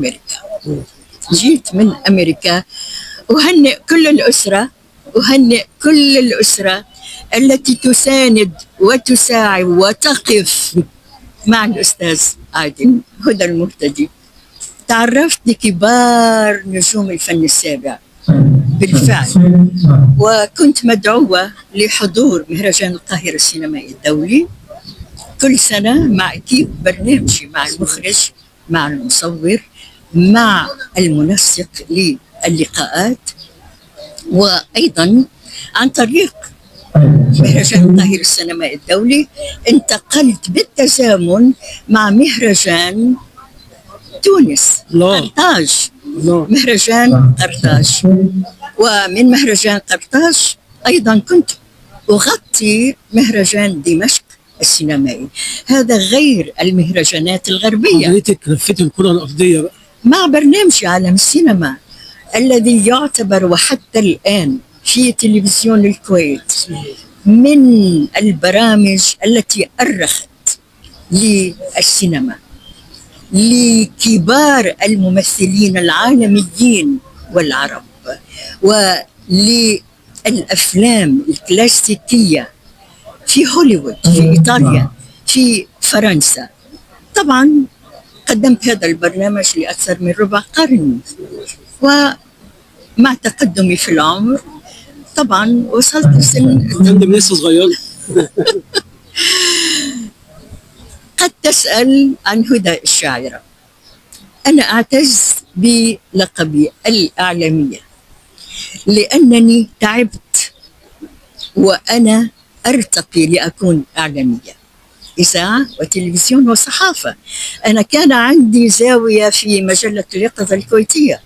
أمريكا. جيت من أمريكا أهنئ كل الأسرة، أهنئ كل الأسرة التي تساند وتساعد وتقف مع الأستاذ عادل هدى المرتدي. تعرفت لكبار نجوم الفن السابع بالفعل، وكنت مدعوة لحضور مهرجان القاهرة السينمائي الدولي كل سنة مع أكيد برنامجي، مع المخرج، مع المصور، مع المنسق للقاءات، وأيضا عن طريق مهرجان القاهرة السينمائي الدولي انتقلت بالتزامن مع مهرجان تونس قرطاج، مهرجان قرطاج. ومن مهرجان قرطاج أيضا كنت أغطي مهرجان دمشق السينمائي، هذا غير المهرجانات الغربية. حضرتك لفيت الكرة الأرضية بقى مع برنامج عالم السينما الذي يعتبر وحتى الآن في تلفزيون الكويت من البرامج التي أرخت للسينما، لكبار الممثلين العالميين والعرب، وللأفلام الكلاسيكية في هوليوود، في إيطاليا، في فرنسا. طبعا قدمت هذا البرنامج لأكثر من ربع قرن، ومع تقدمي في العمر طبعا وصلت لسن لسه صغيرة. قد تسأل عن هدى الشاعرة. أنا أعتز بلقبي الإعلامية لأنني تعبت وأنا أرتقي لأكون إعلامية، إذاعة وتلفزيون وصحافة. أنا كان عندي زاوية في مجلة اليقظة الكويتية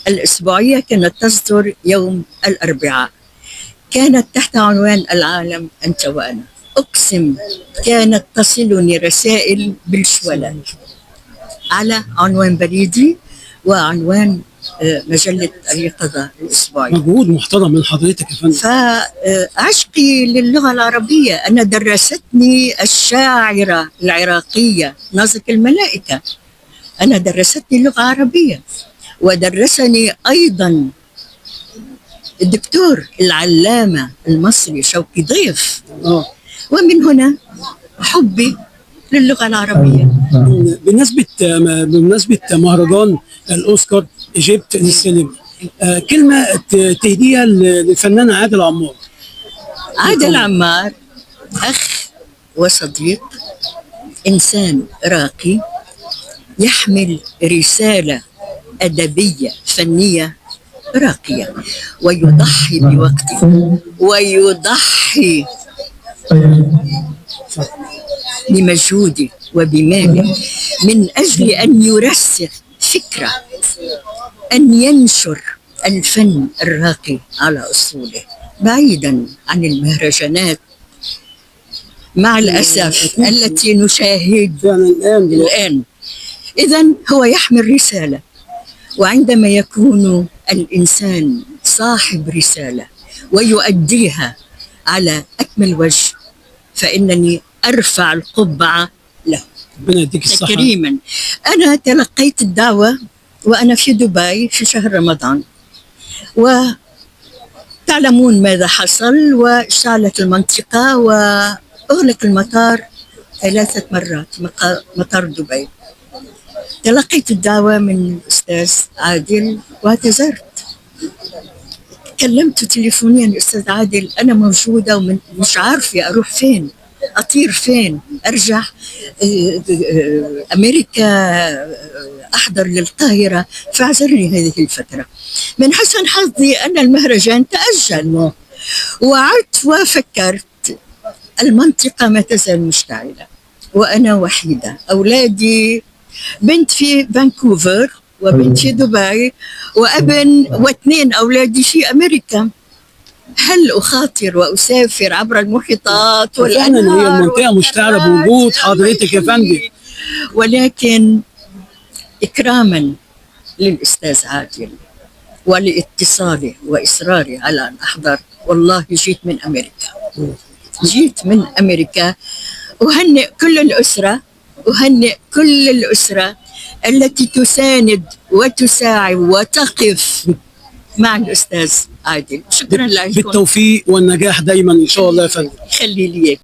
الأسبوعية، كانت تصدر يوم الأربعاء، كانت تحت عنوان العالم أنت وأنا. أقسم كانت تصلني رسائل بالشولات على عنوان بريدي وعنوان مجلة اليقظة الأسبوعية. مجهود محترم من حضرتك يا فندم. فعشقي للغة العربية، أنا درستني الشاعرة العراقية نازك الملائكة، أنا درستني لغة عربية، ودرسني أيضا الدكتور العلامة المصري شوقي ضيف. ومن هنا حبي للغة العربية. بمناسبة مهرجان الأوسكار إيجيبت للسينما، كلمة تهديها للفنان عادل عمار. عادل عمار أخ وصديق، إنسان راقي يحمل رسالة أدبية فنية راقية، ويضحي بوقته ويضحي بمجهوده وبماله من أجل أن يرسخ فكرة، أن ينشر الفن الراقي على أصوله بعيدا عن المهرجانات مع الأسف التي نشاهدها الآن. إذن هو يحمل رسالة، وعندما يكون الإنسان صاحب رسالة ويؤديها على أكمل وجه فإنني أرفع القبعة له تكريما. أنا تلقيت الدعوة وأنا في دبي في شهر رمضان، وتعلمون ماذا حصل، واشتعلت المنطقة وأغلق المطار 3 مرات، مطار دبي. تلقيت الدعوة من الأستاذ عادل واعتذرت، كلمت تليفونيا أستاذ عادل أنا موجودة ومش عارفة أروح فين، أطير فين، أرجع أمريكا، أحضر للقاهرة، فاعذرني هذه الفترة. من حسن حظي أن المهرجان تأجل، وعدت وفكرت المنطقة ما تزال مشتعلة وأنا وحيدة، أولادي بنت في فانكوفر وبنت في دبي وابن واثنين أولادي في أمريكا. هل أخاطر وأسافر عبر المحيطات والأنهار؟ هي المنطقة مشتعلة بوجود حضرتك يا فندم، ولكن إكراما للأستاذ عادل ولاتصاله وإصراري على أن أحضر، والله جيت من أمريكا، جيت من أمريكا. أهنئ كل الأسرة، أهنئ كل الأسرة التي تساند وتساعد وتقف مع الأستاذ عادل. شكرا لكم. بالتوفيق والنجاح دايما ان شاء الله يا فندم. خلي لي